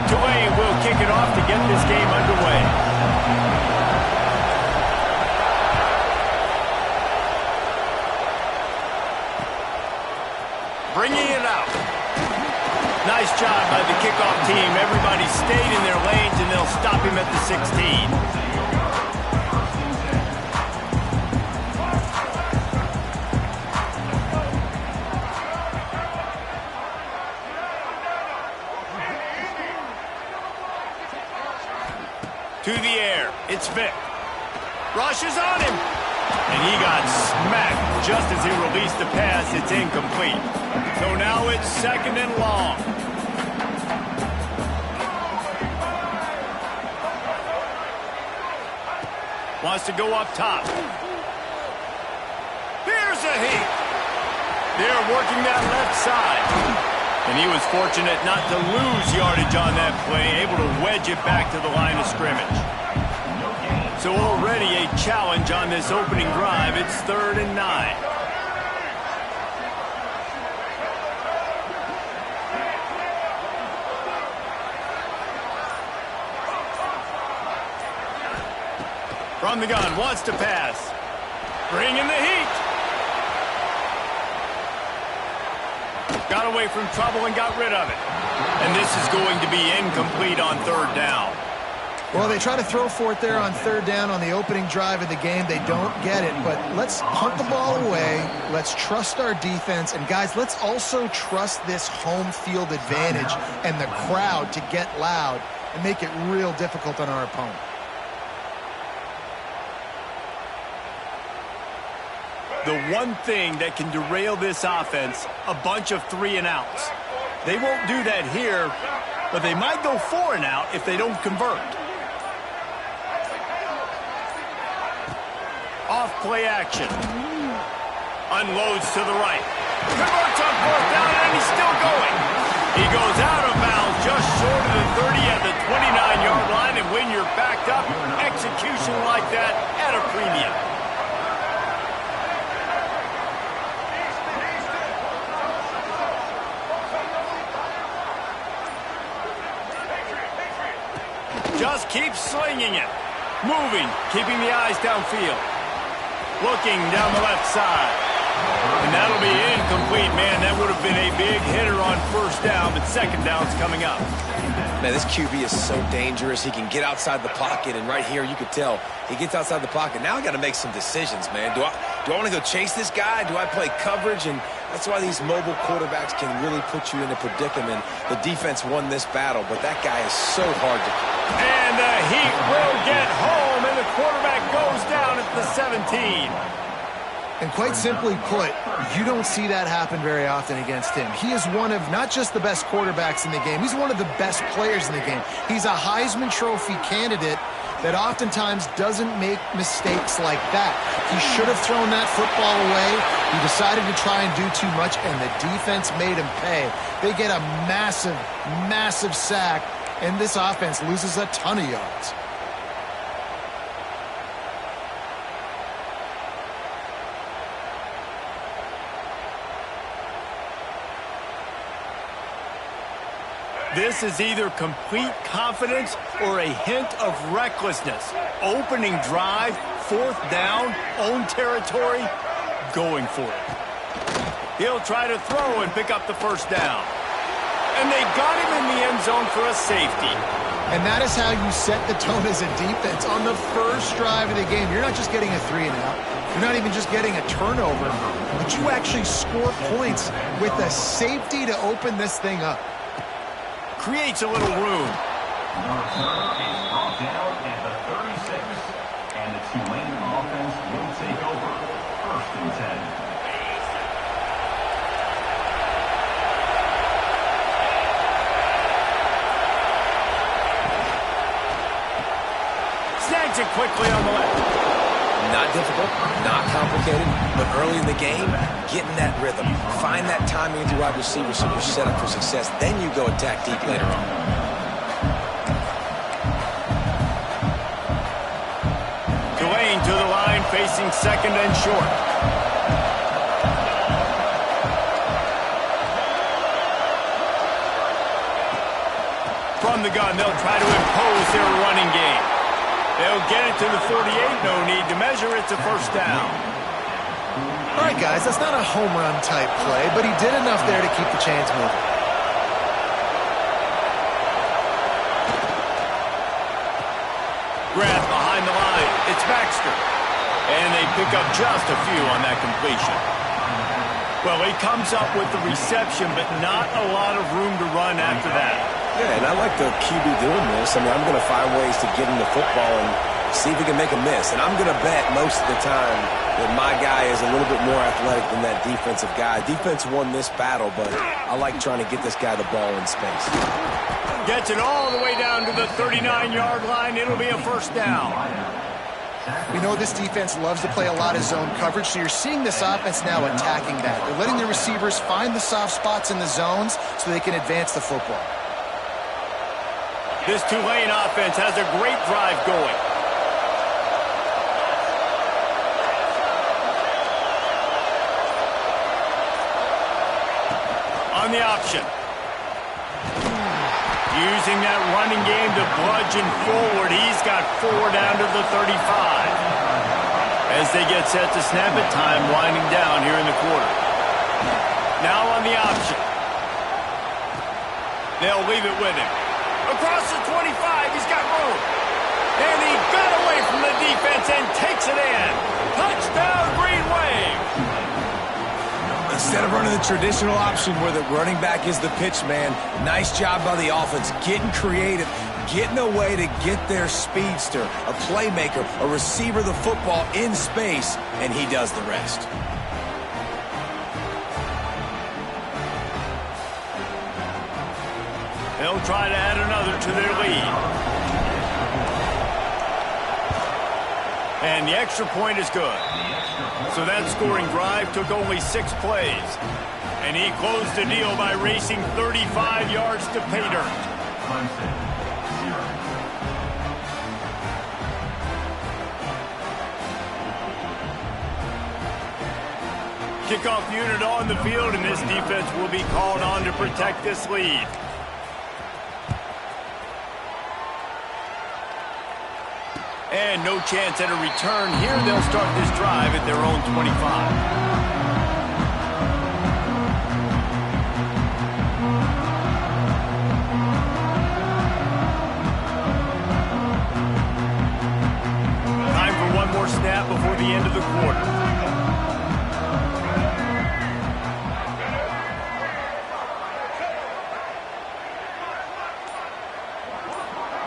Tulane will kick it off to get this game underway. Bringing it out. Nice job by the kickoff team. Everybody stayed in their lanes, and they'll stop him at the 16. To the air. It's Vick. Rushes on him. And he got smacked just as he released the pass. It's incomplete. So now it's 2nd and long. Wants to go up top. Here's a heat. They're working that left side. And he was fortunate not to lose yardage on that play, able to wedge it back to the line of scrimmage. So already a challenge on this opening drive. It's 3rd and 9. From the gun, wants to pass. Bringing the heat. Got away from trouble and got rid of it. And this is going to be incomplete on 3rd down. Well, they try to throw for it there on 3rd down on the opening drive of the game. They don't get it, but let's punt the ball away. Let's trust our defense. And, guys, let's also trust this home field advantage and the crowd to get loud and make it real difficult on our opponent. The one thing that can derail this offense, a bunch of 3-and-outs. They won't do that here, but they might go 4-and-out if they don't convert. Off play action. Unloads to the right. Converts on 4th down, and he's still going. He goes out of bounds just short of the 30 at the 29-yard line, and when you're backed up, execution like that at a premium. Just keep slinging it. Moving, keeping the eyes downfield. Looking down the left side. And that'll be incomplete, man. That would have been a big hitter on 1st down, but 2nd down's coming up. Man, this QB is so dangerous. He can get outside the pocket, and right here you could tell he gets outside the pocket. Now I got to make some decisions, man. Do I want to go chase this guy? Do I play coverage? And that's why these mobile quarterbacks can really put you in a predicament. The defense won this battle, but that guy is so hard to... And the heat will get home, and the quarterback goes down at the 17. And quite simply put, you don't see that happen very often against him. He is one of not just the best quarterbacks in the game, he's one of the best players in the game. He's a Heisman Trophy candidate that oftentimes doesn't make mistakes like that. He should have thrown that football away. He decided to try and do too much, and the defense made him pay. They get a massive, massive sack, and this offense loses a ton of yards. This is either complete confidence or a hint of recklessness. Opening drive, 4th down, own territory, going for it. He'll try to throw and pick up the 1st down. And they got him in the end zone for a safety. And that is how you set the tone as a defense. On the first drive of the game, you're not just getting a 3-and-out. You're not even just getting a turnover, but you actually score points with a safety to open this thing up. Creates a little room. Number 7 is brought down at the 36, and the Tulane offense will take over 1st and 10. Snags it quickly on the left. Not difficult, not complicated, but early in the game, get in that rhythm. Find that timing with your wide receiver so you're set up for success. Then you go attack deep later on. Tulane to the line, facing 2nd and short. From the gun, they'll try to impose their running game. They'll get it to the 48. No need to measure. It's a first down. All right, guys, that's not a home run type play, but he did enough there to keep the chains moving. Grab behind the line. It's Baxter. And they pick up just a few on that completion. Well, he comes up with the reception, but not a lot of room to run after that. Yeah, and I like the QB doing this. I mean, I'm going to find ways to get him the football and see if he can make a miss. And I'm going to bet most of the time that my guy is a little bit more athletic than that defensive guy. Defense won this battle, but I like trying to get this guy the ball in space. Gets it all the way down to the 39-yard line. It'll be a first down. We know this defense loves to play a lot of zone coverage, so you're seeing this offense now attacking that. They're letting the receivers find the soft spots in the zones so they can advance the football. This Tulane offense has a great drive going. On the option. Using that running game to bludgeon forward. He's got 4 down to the 35. As they get set to snap it, time winding down here in the quarter. Now on the option. They'll leave it with him. Across the 25, he's got room. And he got away from the defense and takes it in. Touchdown, Green Wave. Instead of running the traditional option where the running back is the pitch man, nice job by the offense, getting creative, getting a way to get their speedster, a playmaker, a receiver the football in space, and he does the rest. They'll try to add another to their lead. And the extra point is good. So that scoring drive took only 6 plays. And he closed the deal by racing 35 yards to pay dirt. Kickoff unit on the field, and this defense will be called on to protect this lead. And no chance at a return here. They'll start this drive at their own 25. Time for one more snap before the end of the quarter.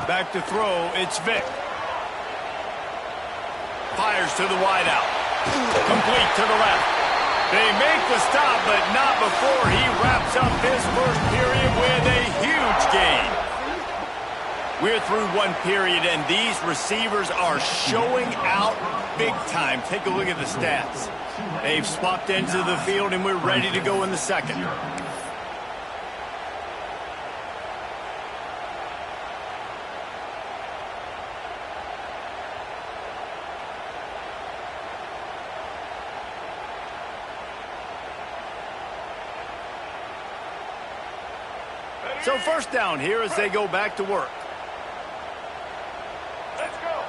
Back to throw, it's Vick. Fires to the wideout. Complete to the left. They make the stop, but not before he wraps up his first period with a huge gain. We're through one period, and these receivers are showing out big time. Take a look at the stats. They've swapped ends of the field, and we're ready to go in the second. So first down here as they go back to work. Let's go.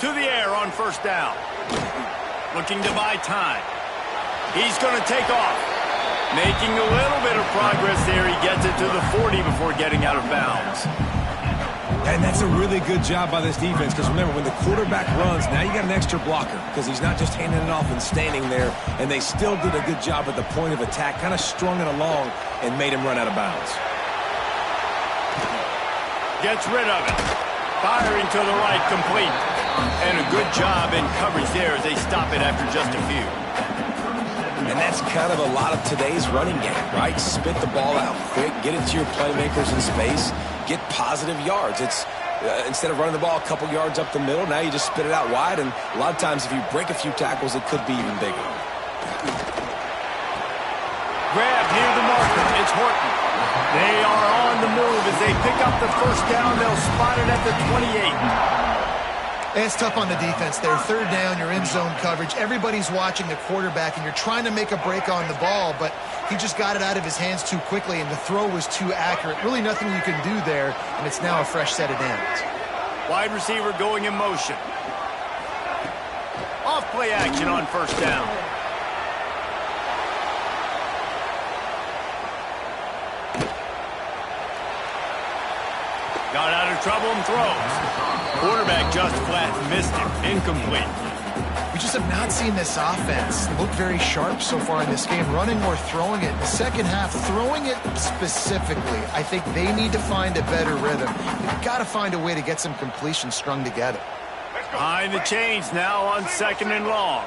To the air on first down. Looking to buy time. He's going to take off. Making a little bit of progress there. He gets it to the 40 before getting out of bounds. And that's a really good job by this defense, because remember, when the quarterback runs, now you got an extra blocker, because he's not just handing it off and standing there, and they still did a good job at the point of attack, kind of strung it along and made him run out of bounds. Gets rid of it. Firing to the right, complete. And a good job in coverage there as they stop it after just a few. And that's kind of a lot of today's running game, right? Spit the ball out quick, get it to your playmakers in space, get positive yards. It's instead of running the ball a couple yards up the middle, now you just spit it out wide, and a lot of times if you break a few tackles, it could be even bigger. Grab near the marker. It's Horton. They are on the move as they pick up the first down. They'll spot it at the 28. It's tough on the defense there. Third down, you're in zone coverage. Everybody's watching the quarterback, and you're trying to make a break on the ball, but he just got it out of his hands too quickly, and the throw was too accurate. Really nothing you can do there, and it's now a fresh set of downs. Wide receiver going in motion. Off play action on first down. Got out of trouble and throws. Quarterback just flat missed it. Incomplete. We just have not seen this offense look very sharp so far in this game, running or throwing it. In the second half, throwing it specifically, I think they need to find a better rhythm. They've got to find a way to get some completions strung together. Behind the chains now on 2nd and long.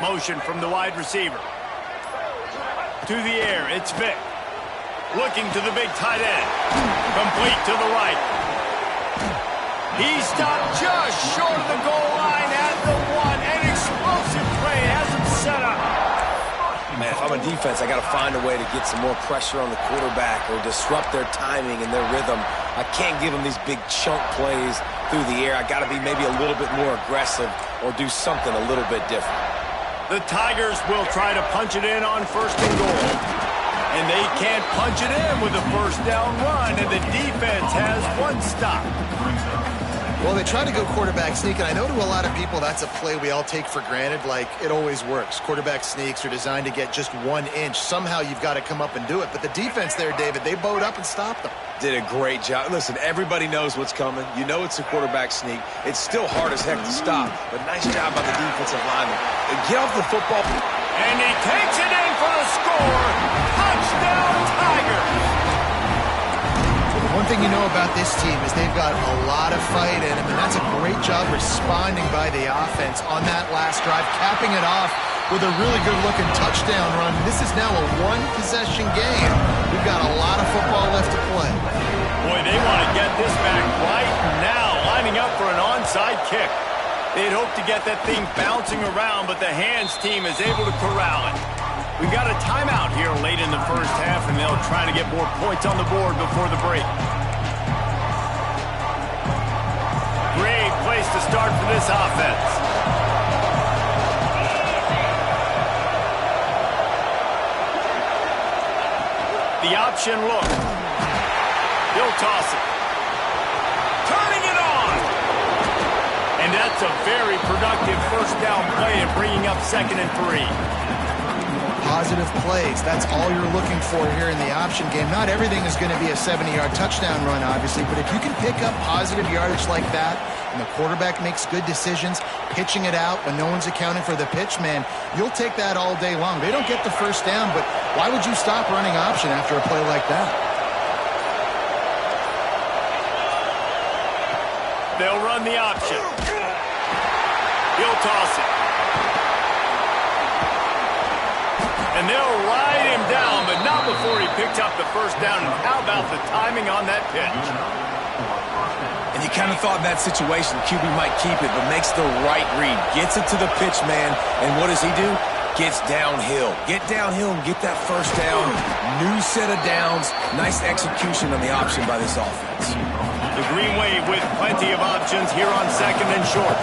Motion from the wide receiver. To the air, it's Vick. Looking to the big tight end. Complete to the right. He stopped just short of the goal line at the 1. An explosive play has him set up. Man, if I'm a defense, I got to find a way to get some more pressure on the quarterback or disrupt their timing and their rhythm. I can't give them these big chunk plays through the air. I got to be maybe a little bit more aggressive or do something a little bit different. The Tigers will try to punch it in on 1st and goal. And they can't punch it in with a first down run, and the defense has 1 stop. Well, they try to go quarterback sneak, and I know to a lot of people that's a play we all take for granted, like it always works. Quarterback sneaks are designed to get just 1 inch. Somehow you've got to come up and do it. But the defense there, David, they bowed up and stopped them. Did a great job. Listen, everybody knows what's coming. You know it's a quarterback sneak. It's still hard as heck to stop, but nice job by the defensive lineman. Get off the football. And he takes it in for the score. Touchdown, Tigers. One thing you know about this team is they've got a lot of fight in them, and that's a great job responding by the offense on that last drive, capping it off with a really good-looking touchdown run. This is now a 1-possession game. We've got a lot of football left to play. Boy, they want to get this back right now, lining up for an onside kick. They'd hope to get that thing bouncing around, but the hands team is able to corral it. We've got a timeout here late in the first half, and they'll try to get more points on the board before the break. Great place to start for this offense. The option look. He'll toss it. Turning it on. And that's a very productive first down play and bringing up 2nd and 3. Positive plays. That's all you're looking for here in the option game. Not everything is going to be a 70-yard touchdown run, obviously, but if you can pick up positive yardage like that and the quarterback makes good decisions, pitching it out when no one's accounting for the pitch, man, you'll take that all day long. They don't get the first down, but why would you stop running option after a play like that? They'll run the option. He'll toss it. And they'll ride him down, but not before he picked up the first down. And how about the timing on that pitch? And you kind of thought in that situation QB might keep it, but makes the right read. Gets it to the pitch man, and what does he do? Gets downhill. Get downhill and get that first down. New set of downs. Nice execution on the option by this offense. The Green Wave with plenty of options here on 2nd and short.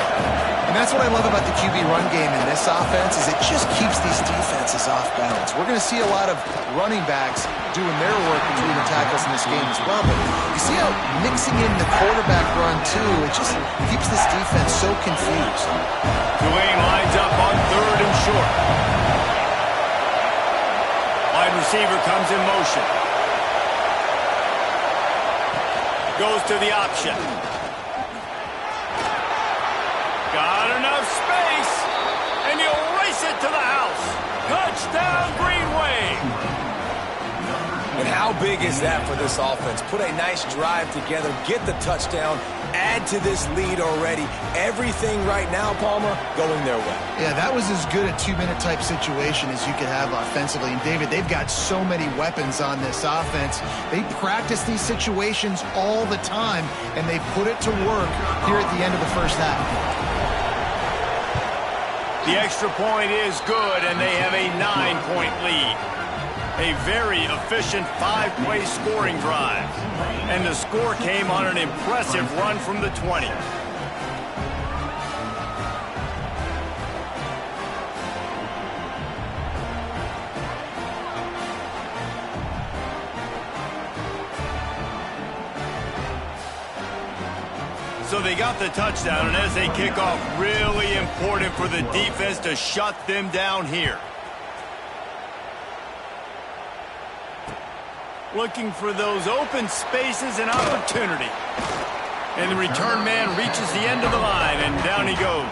And that's what I love about the QB run game in this offense is it just keeps these defenses off balance. We're going to see a lot of running backs doing their work between the tackles in this game as well. But you see how mixing in the quarterback run, too, it just keeps this defense so confused. Tulane lines up on 3rd and short. Wide receiver comes in motion. Goes to the option. Got enough space, and he'll race it to the house. Touchdown, Green Wave. And how big is that for this offense? Put a nice drive together, get the touchdown, add to this lead already. Everything right now, Palmer, going their way. Yeah, that was as good a 2-minute type situation as you could have offensively. And David, they've got so many weapons on this offense. They practice these situations all the time, and they put it to work here at the end of the first half. The extra point is good, and they have a 9-point lead. A very efficient 5-play scoring drive. And the score came on an impressive run from the 20. So they got the touchdown, and as they kick off, really important for the defense to shut them down here. Looking for those open spaces and opportunity. And the return man reaches the end of the line, and down he goes.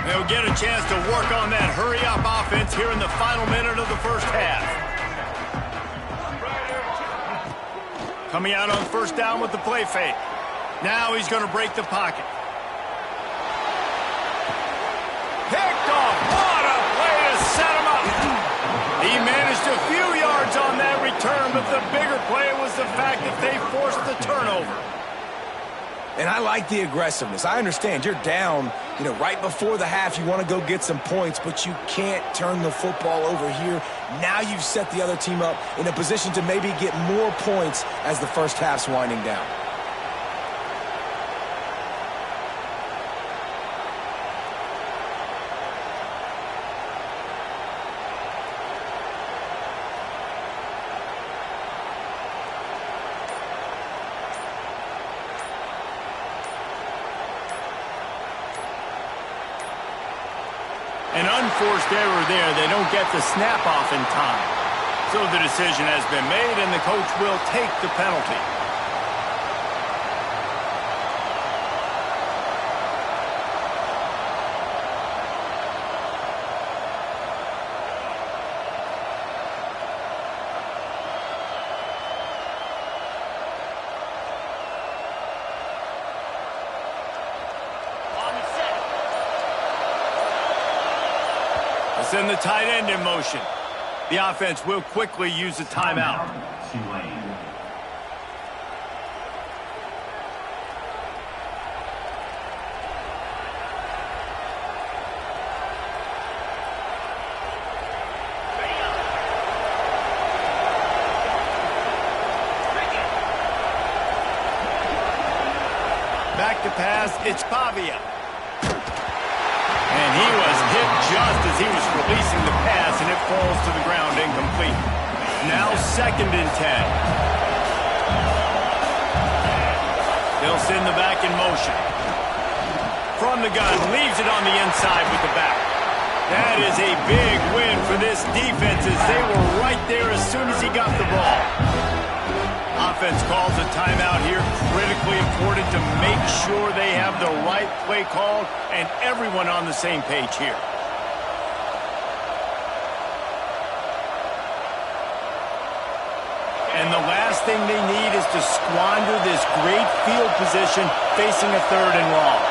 They'll get a chance to work on that hurry-up offense here in the final minute of the first half. Coming out on first down with the play fake. Now he's going to break the pocket. Picked off. What a play to set him up. He managed a few yards on that return, but the bigger play was the fact that they forced the turnover. And I like the aggressiveness. I understand you're down, right before the half. You want to go get some points, but you can't turn the football over here. Now you've set the other team up in a position to maybe get more points as the first half's winding down. An unforced error there. They don't get the snap off in time. So the decision has been made, and the coach will take the penalty. Send the tight end in motion. The offense will quickly use a timeout. Back to pass, it's Pavia. And he was hit just as he was releasing the pass, and it falls to the ground incomplete. Now 2nd and 10. They'll send the back in motion. From the gun, leaves it on the inside with the back. That is a big win for this defense as they were right there as soon as he got the ball. Offense calls a timeout here. Critically important to make sure they have the right play called and everyone on the same page here. And the last thing they need is to squander this great field position facing a 3rd and long.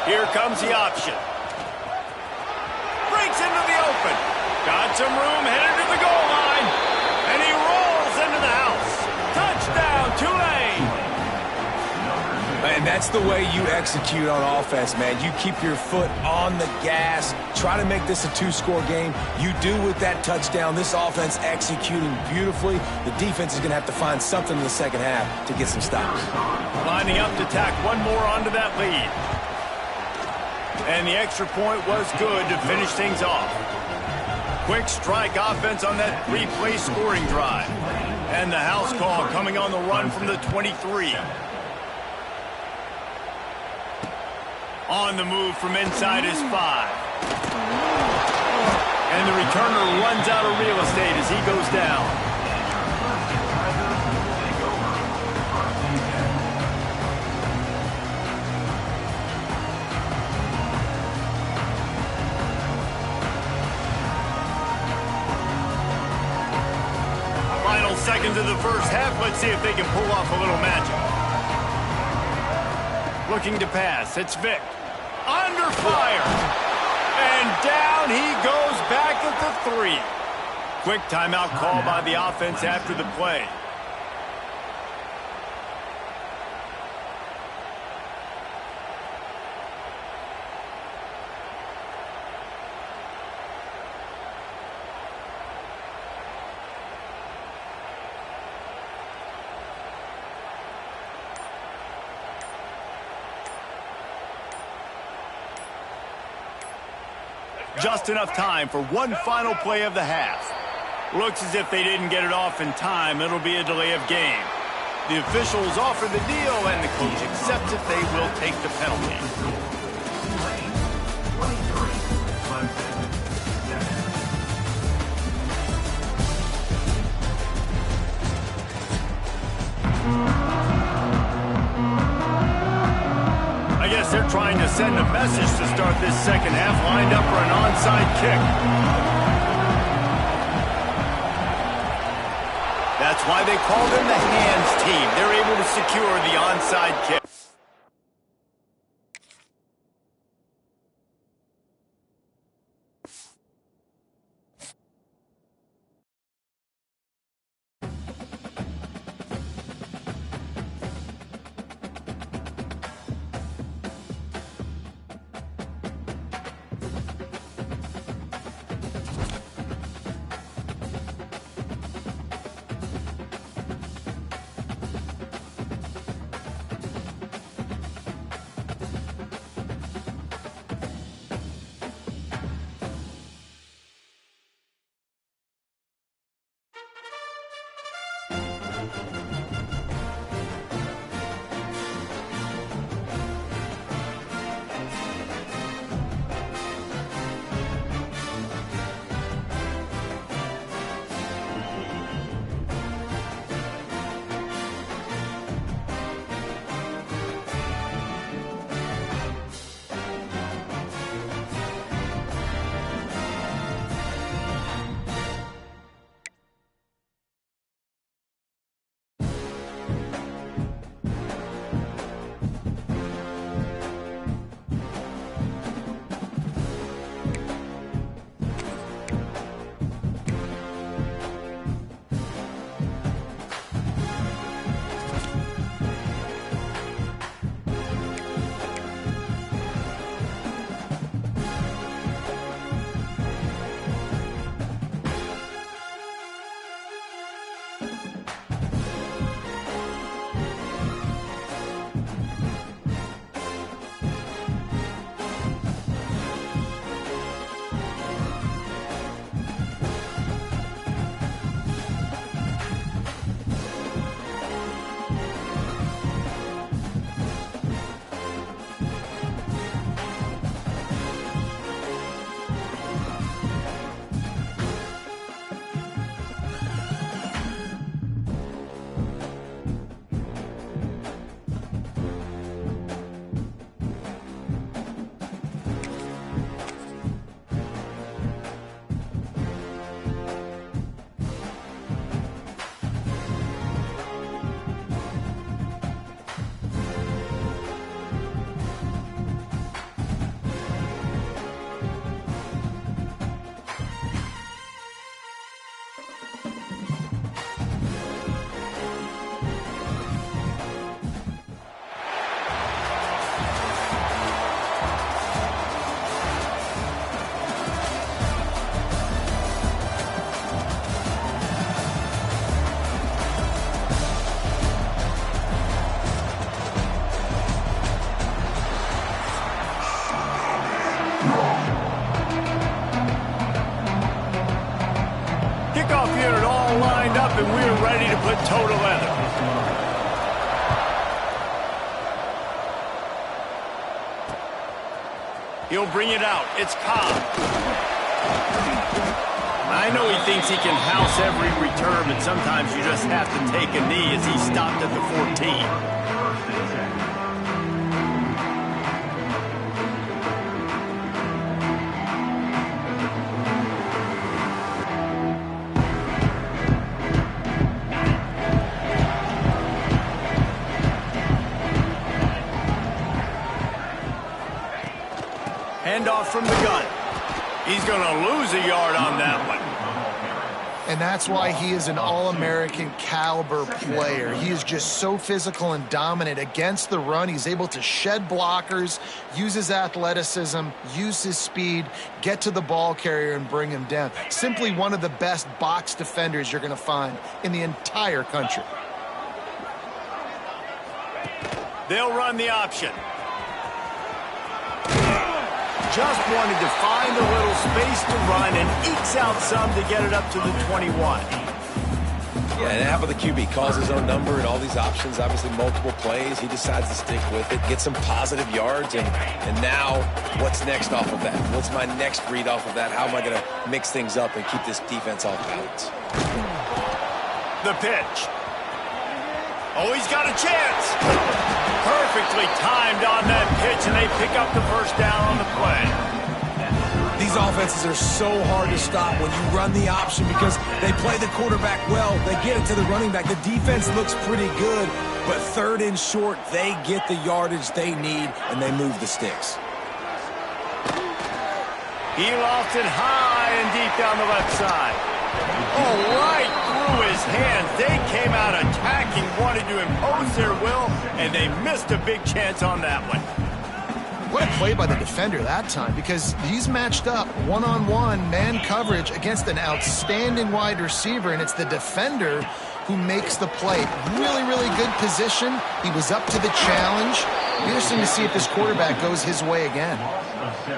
Here comes the option. Breaks into the open. Got some room, headed to the goal line. And he rolls into the house. Touchdown, Tulane. And that's the way you execute on offense, man. You keep your foot on the gas. Try to make this a 2-score game. You do with that touchdown. This offense executing beautifully. The defense is going to have to find something in the second half to get some stops. Lining up to tack one more onto that lead. And the extra point was good to finish things off. Quick strike offense on that 3-play scoring drive. And the house call coming on the run from the 23. On the move from inside his 5. And the returner runs out of real estate as he goes down. Back into the first half. Let's see if they can pull off a little magic. Looking to pass. It's Vic. Under fire. And down he goes back at the 3. Quick timeout call by the offense after the play. Just enough time for one final play of the half. Looks as if they didn't get it off in time. It'll be a delay of game. The officials offer the deal, and the coach accepts it. They will take the penalty. I guess they're trying to send a message to start this second half, lined up for an onside kick. That's why they call them the hands team. They're able to secure the onside kick. And we're ready to put toe to leather. He'll bring it out. It's Cobb. I know he thinks he can house every return, but sometimes you just have to take a knee as he stopped at the 14. Handoff from the gun. He's going to lose a yard on that one. And that's why he is an All-American caliber player. He is just so physical and dominant against the run. He's able to shed blockers, use his athleticism, use his speed, get to the ball carrier and bring him down. Simply one of the best box defenders you're going to find in the entire country. They'll run the option. Just wanted to find a little space to run and ekes out some to get it up to the 21. Yeah, and how about the QB? Calls his own number and all these options, obviously multiple plays. He decides to stick with it, get some positive yards, and now what's next off of that? What's my next read off of that? How am I going to mix things up and keep this defense off balance? The pitch. Oh, he's got a chance. Perfectly timed on that pitch, and they pick up the first down on the play. These offenses are so hard to stop when you run the option because they play the quarterback well. They get it to the running back. The defense looks pretty good, but third and short, they get the yardage they need, and they move the sticks. He lost it high and deep down the left side. Oh, right through his hands. They came out attacking, wanted to impose their will, and they missed a big chance on that one. What a play by the defender that time, because he's matched up one-on-one man coverage against an outstanding wide receiver, and it's the defender who makes the play. Really, really good position. He was up to the challenge. Interesting to see if this quarterback goes his way again.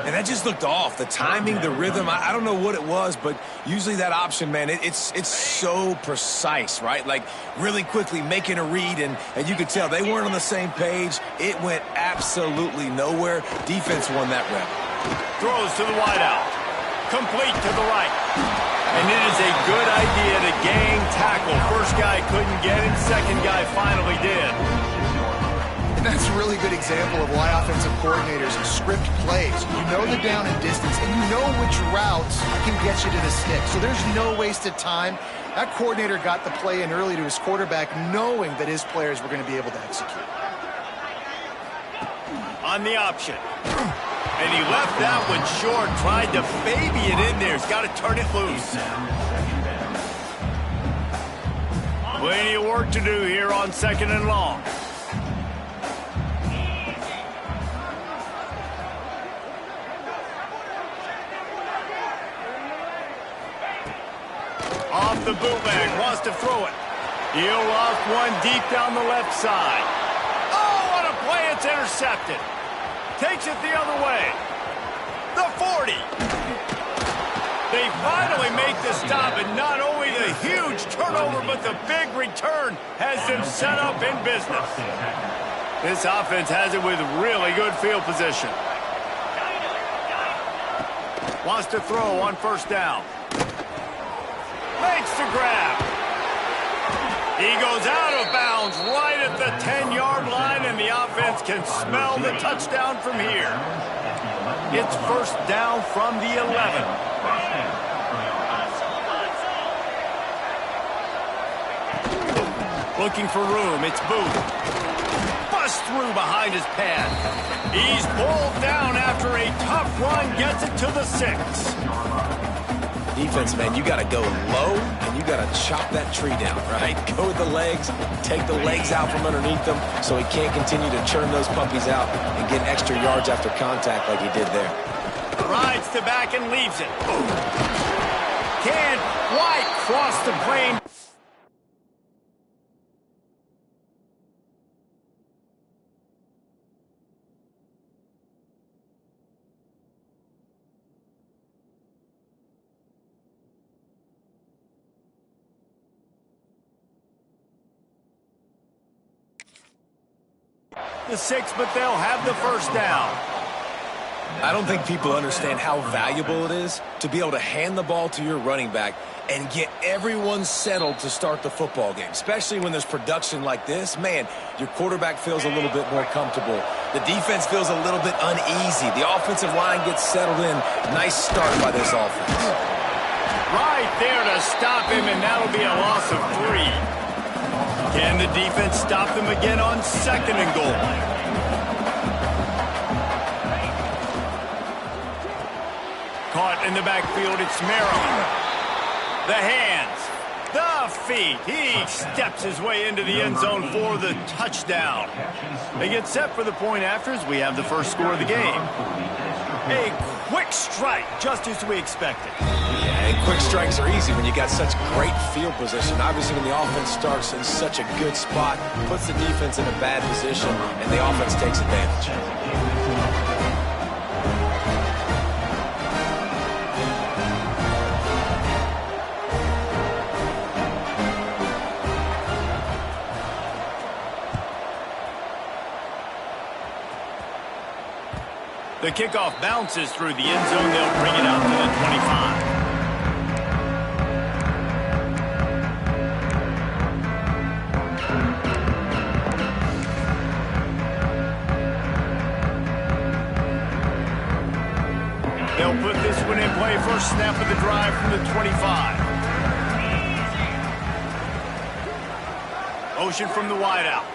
And that just looked off. The timing, the rhythm, I don't know what it was, but usually that option, man, it's so precise, right? Like really quickly making a read, and you could tell they weren't on the same page. It went absolutely nowhere. Defense won that rep. Throws to the wideout. Complete to the right. And it is a good idea to gang tackle. First guy couldn't get it, second guy finally did. And that's a really good example of why offensive coordinators script plays. You know the down and distance, and you know which routes can get you to the stick. So there's no wasted time. That coordinator got the play in early to his quarterback, knowing that his players were going to be able to execute. On the option. And he left that one short, tried to baby it in there. He's got to turn it loose. Plenty of work to do here on 2nd and long. Off the bootleg, wants to throw it. He'll loft one deep down the left side. Oh, what a play, it's intercepted. Takes it the other way. The 40. They finally make the stop, and not only the huge turnover, but the big return has them set up in business. This offense has it with really good field position. Wants to throw on first down. Makes the grab. He goes out of bounds right at the 10-yard line, and the offense can smell the touchdown from here. It's first down from the 11. Looking for room, it's Booth. Busts through behind his pad. He's pulled down after a tough run, gets it to the 6. Defense, man, you got to go low, and you got to chop that tree down, right? Go with the legs, take the legs out from underneath them so he can't continue to churn those puppies out and get extra yards after contact like he did there. Rides to back and leaves it. Can't quite cross the plane. The 6, but they'll have the first down. I don't think people understand how valuable it is to be able to hand the ball to your running back and get everyone settled to start the football game, especially when there's production like this. Man, your quarterback feels a little bit more comfortable. The defense feels a little bit uneasy. The offensive line gets settled in. Nice start by this offense. Right there to stop him, and that'll be a loss of 3. Can the defense stop them again on 2nd and goal? Caught in the backfield, it's Maryland. The hands, the feet. He steps his way into the end zone for the touchdown. They get set for the point after as we have the first score of the game. A quick strike, just as we expected. Yeah, and quick strikes are easy when you got such great field position. Obviously, when the offense starts in such a good spot, puts the defense in a bad position, and the offense takes advantage. The kickoff bounces through the end zone. They'll bring it out to the 25. They'll put this one in play. First snap of the drive from the 25. Motion from the wideout.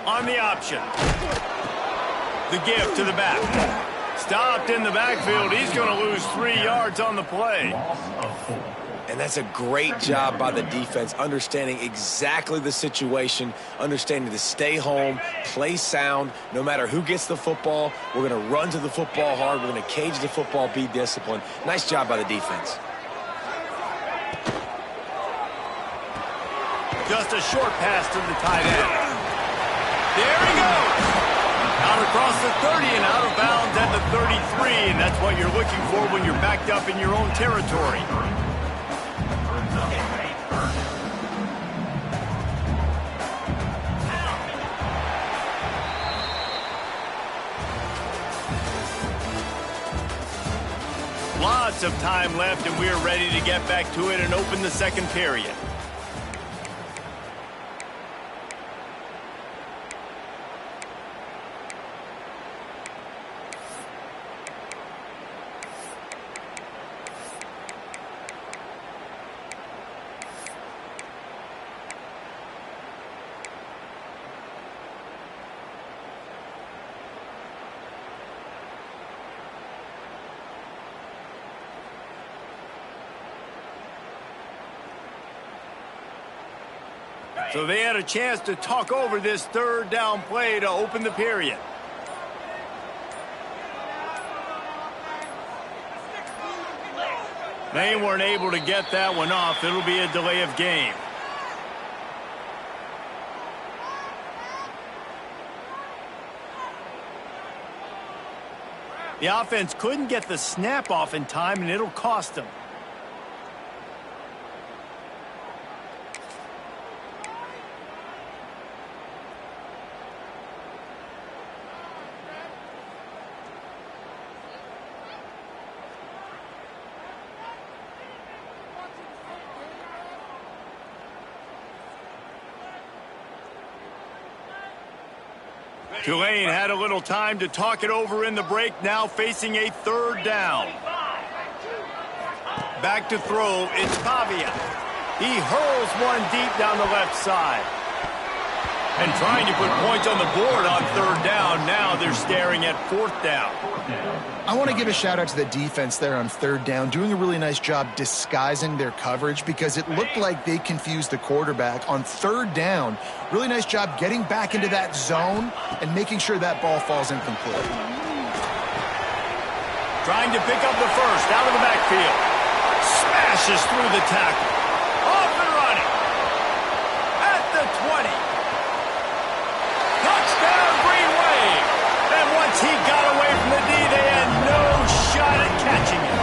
On the option. The give to the back. Stopped in the backfield. He's going to lose 3 yards on the play. And that's a great job by the defense, understanding exactly the situation, understanding to stay home, play sound. No matter who gets the football, we're going to run to the football hard. We're going to cage the football, be disciplined. Nice job by the defense. Just a short pass to the tight end. There he goes. Out across the 30 and out of bounds at the 33, and that's what you're looking for when you're backed up in your own territory. Lots of time left, and we're ready to get back to it and open the second period. So they had a chance to talk over this third down play to open the period. They weren't able to get that one off. It'll be a delay of game. The offense couldn't get the snap off in time, and it'll cost them. Tulane had a little time to talk it over in the break, now facing a third down. Back to throw, it's Pavia. He hurls one deep down the left side. And trying to put points on the board on third down, now they're staring at fourth down. I want to give a shout out to the defense there on third down, doing a really nice job disguising their coverage because it looked like they confused the quarterback on third down. Really nice job getting back into that zone and making sure that ball falls incomplete. Trying to pick up the first out of the backfield. Smashes through the tackle. Off and running. At the 20. Touchdown, Green Wave. And once he got away from the D, they had no shot at catching him.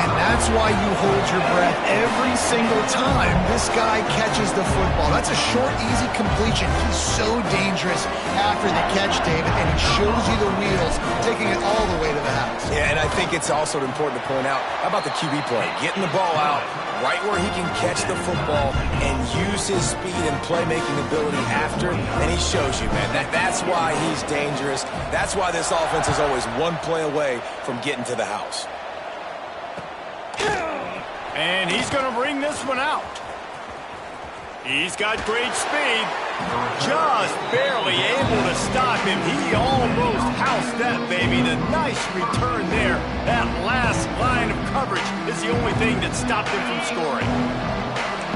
And that's why you hold your breath every single time this guy catches the football. That's a short, easy completion. He's so dangerous after the catch, David, and he shows you the wheels, taking it all the way to the house. Yeah, and I think it's also important to point out, how about the QB play? Getting the ball out right where he can catch the football and use his speed and playmaking ability after, and he shows you, man. That's why he's dangerous. That's why this offense is always one play away from getting to the house. And he's going to bring this one out. He's got great speed. Just barely able to stop him. He almost housed that baby. The nice return there. That last line of coverage is the only thing that stopped him from scoring.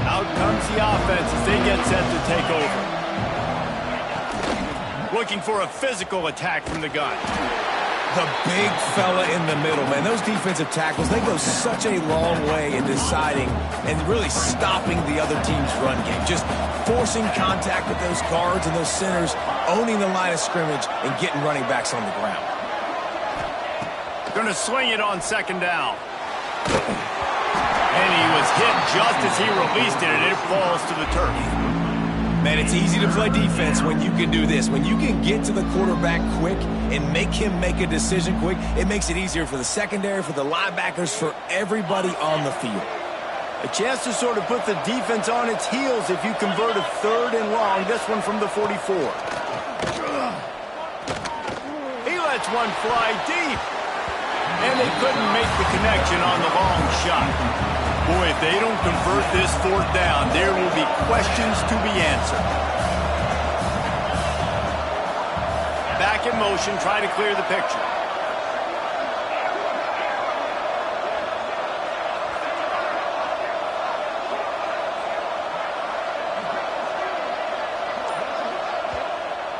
Out comes the offense as they get set to take over. Looking for a physical attack from the gun. The big fella in the middle, man. Those defensive tackles, they go such a long way in deciding and really stopping the other team's run game. Just forcing contact with those guards and those centers, owning the line of scrimmage, and getting running backs on the ground. Going to swing it on second down. And he was hit just as he released it, and it falls to the turf. Man, it's easy to play defense when you can do this. When you can get to the quarterback quick and make him make a decision quick, it makes it easier for the secondary, for the linebackers, for everybody on the field. A chance to sort of put the defense on its heels if you convert a 3rd and long. This one from the 44. He lets one fly deep. And they couldn't make the connection on the long shot. Boy, if they don't convert this 4th down, there will be questions to be answered. Back in motion, try to clear the picture.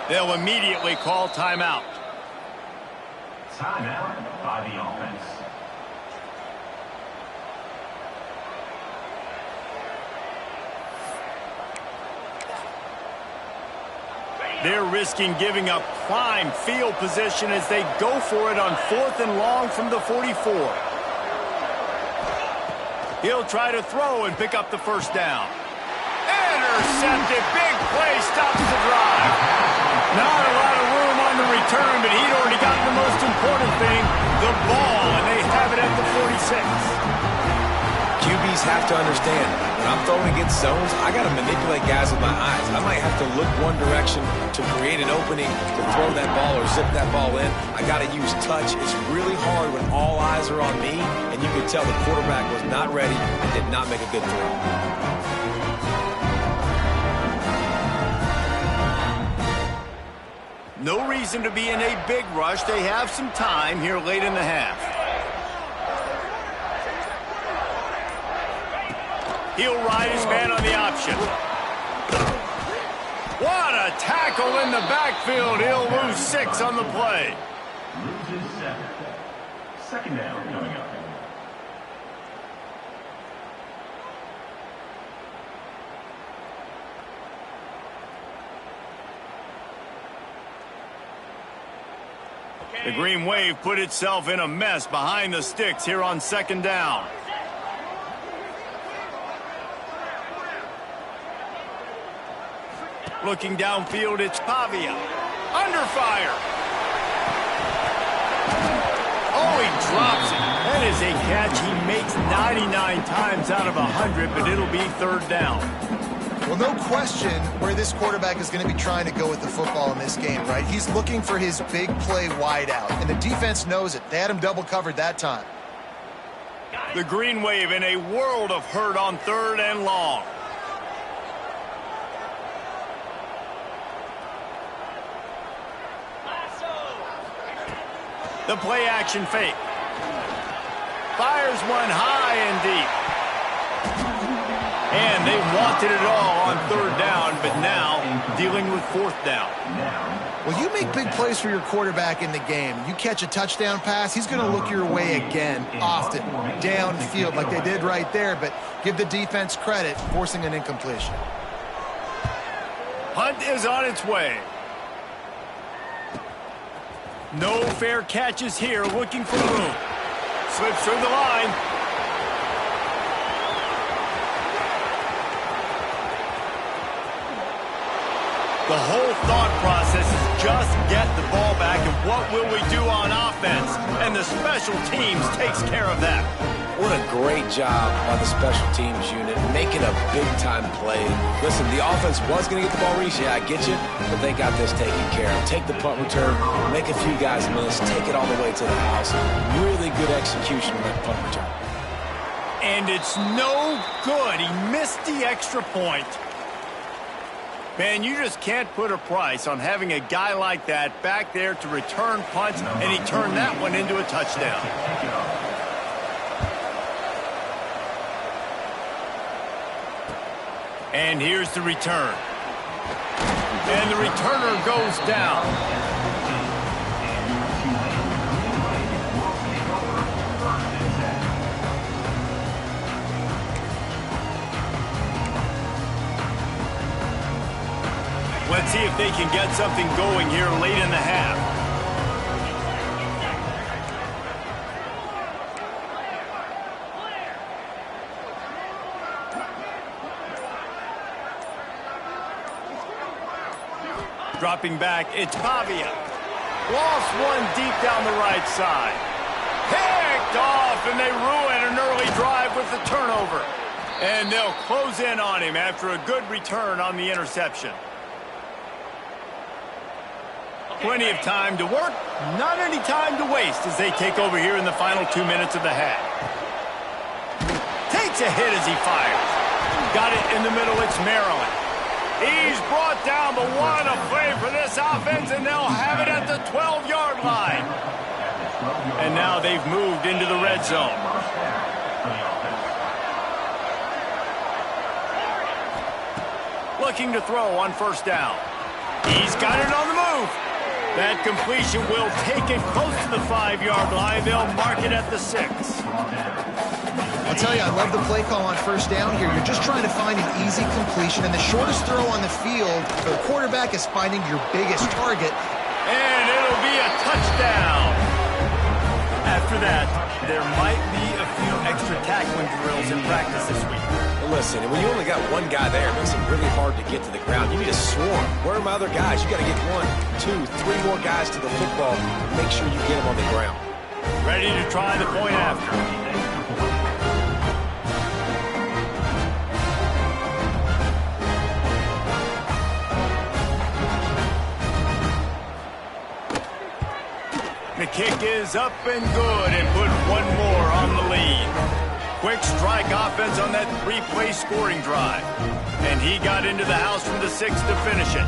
They'll immediately call timeout. Timeout by the offense. They're risking giving up prime field position as they go for it on 4th and long from the 44. He'll try to throw and pick up the 1st down. Intercepted. Big play stops the drive. Not a lot of room on the return, but he'd already got the most important thing, the ball, and they have it at the 46. QBs have to understand, when I'm throwing against zones, I got to manipulate guys with my eyes. I might have to look one direction to create an opening to throw that ball or zip that ball in. I got to use touch. It's really hard when all eyes are on me, and you can tell the quarterback was not ready and did not make a good throw. No reason to be in a big rush. They have some time here late in the half. He'll ride his man on the option. What a tackle in the backfield. He'll lose 6 on the play. Loses 7. 2nd down coming up. The Green Wave put itself in a mess behind the sticks here on 2nd down. Looking downfield, it's Pavia. Under fire. Oh, he drops it. That is a catch he makes 99 times out of 100, but it'll be 3rd down. Well, no question where this quarterback is going to be trying to go with the football in this game, right? He's looking for his big play wide out, and the defense knows it. They had him double covered that time. The Green Wave in a world of hurt on 3rd and long. The play action fake. Fires one high and deep. And they wanted it all on 3rd down, but now dealing with 4th down. Well, you make big plays for your quarterback in the game. You catch a touchdown pass, he's going to look your way again, often, downfield like they did right there, but give the defense credit, forcing an incompletion. Hunt is on its way. No fair catches here, looking for room. Slips through the line. The whole thought process is just get the ball back and what will we do on offense? And the special teams takes care of that. What a great job by the special teams unit, making a big-time play. Listen, the offense was going to get the ball reached. Yeah, I get you, but they got this taken care of. Take the punt return, make a few guys miss, take it all the way to the house. Really good execution on that punt return. And it's no good. He missed the extra point. Man, you just can't put a price on having a guy like that back there to return punts, and he turned that one into a touchdown. And here's the return. And the returner goes down. Let's see if they can get something going here late in the half. Dropping back, it's Pavia. Lost one deep down the right side. Picked off, and they ruin an early drive with the turnover. And they'll close in on him after a good return on the interception. Plenty of time to work, not any time to waste as they take over here in the final 2 minutes of the half. Takes a hit as he fires. Got it in the middle, it's Maryland. He's brought down, but what a play for this offense, and they'll have it at the 12-yard line. And now they've moved into the red zone. Looking to throw on first down. He's got it on the move. That completion will take it close to the 5-yard line. They'll mark it at the 6. I'll tell you, I love the play call on first down here. You're just trying to find an easy completion, and the shortest throw on the field for the quarterback is finding your biggest target. And it'll be a touchdown. After that, there might be a few extra tackling drills in practice this week. Listen, when you only got one guy there, it makes it really hard to get to the ground. You need a swarm. Where are my other guys? You got to get 1, 2, 3 more guys to the football. Make sure you get them on the ground. Ready to try the point after. The kick is up and good, and put one more on the lead. Quick strike offense on that 3-play scoring drive. And he got into the house from the 6 to finish it.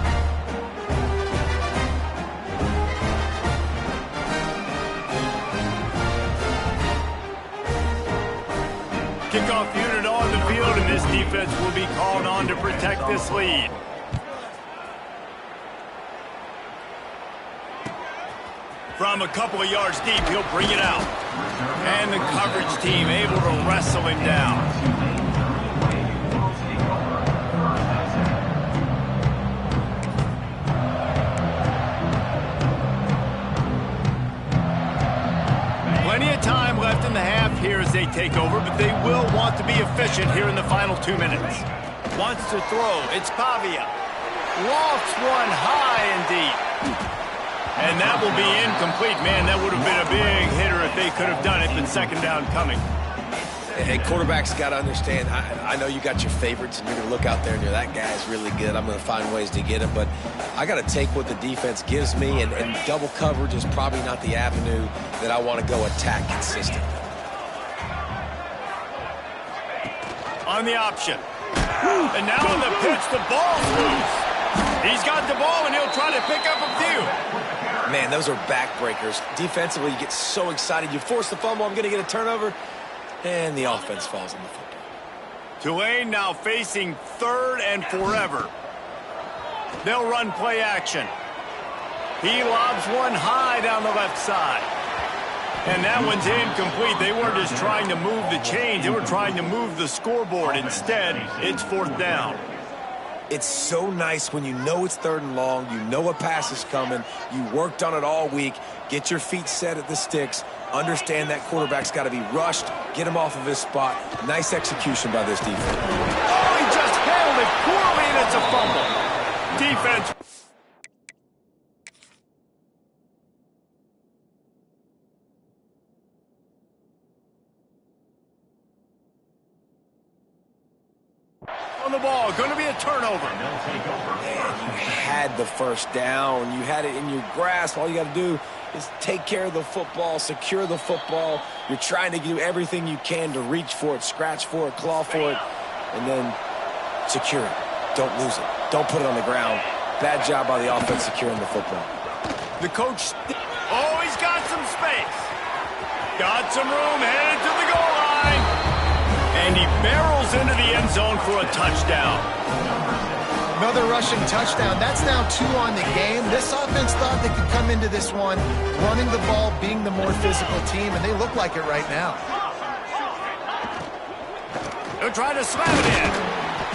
Kickoff unit on the field, and this defense will be called on to protect this lead. From a couple of yards deep, he'll bring it out. And the coverage team able to wrestle him down. Plenty of time left in the half here as they take over, but they will want to be efficient here in the final 2 minutes. Wants to throw, it's Pavia. Lofts one high and deep. And that will be incomplete. Man, that would have been a big hitter if they could have done it, but second down coming. And quarterbacks got to understand, I know you got your favorites, and you're going to look out there and you're, that guy's really good. I'm going to find ways to get him, but I got to take what the defense gives me, and double coverage is probably not the avenue that I want to go attack consistently. On the option. And now on the pitch, the ball's loose. He's got the ball, and he'll try to pick up a few. Man, those are backbreakers. Defensively, you get so excited. You force the fumble, I'm going to get a turnover, and the offense falls on the football. Tulane now facing 3rd and forever. They'll run play action. He lobs one high down the left side. And that one's incomplete. They weren't just trying to move the chains. They were trying to move the scoreboard. Instead, it's 4th down. It's so nice when you know it's 3rd and long, you know a pass is coming, you worked on it all week, get your feet set at the sticks, understand that quarterback's got to be rushed, get him off of his spot. Nice execution by this defense. Oh, he just handled it poorly, and it's a fumble. Defense. On the ball, going to be a turnover. Man, you had the first down. You had it in your grasp. All you got to do is take care of the football, secure the football. You're trying to do everything you can to reach for it, scratch for it, claw for it, and then secure it. don't lose it. Don't put it on the ground. Bad job by the offense securing the football. The coach, oh, he's got some space. Got some room, headed to the goal line. And he barrels into the end zone for a touchdown. Another rushing touchdown. That's now 2 on the game. This offense thought they could come into this one running the ball, being the more physical team, and they look like it right now. They'll try to slam it in.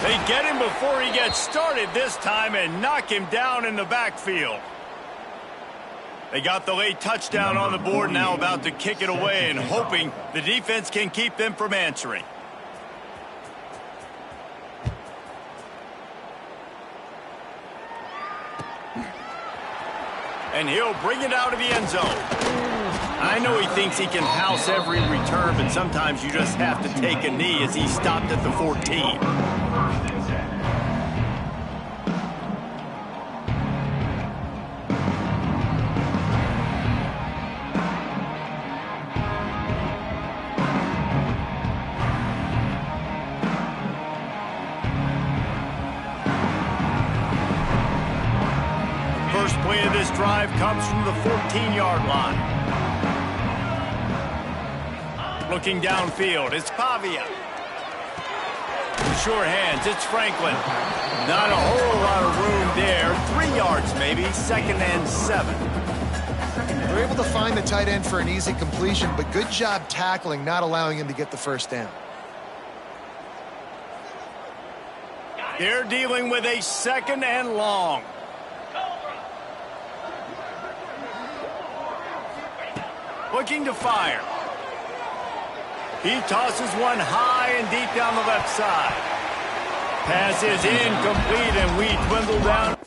They get him before he gets started this time and knock him down in the backfield. They got the late touchdown on the board, now about to kick it away and hoping the defense can keep them from answering. And he'll bring it out of the end zone. I know he thinks he can house every return, but sometimes you just have to take a knee as he stopped at the 14. First play of this drive comes from the 14-yard line. Looking downfield, it's Pavia. Sure hands, it's Franklin. Not a whole lot of room there. 3 yards maybe, 2nd and 7. They're able to find the tight end for an easy completion, but good job tackling, not allowing him to get the first down. They're dealing with a 2nd and long. Looking to fire. He tosses one high and deep down the left side. Pass is incomplete, and we dwindle down.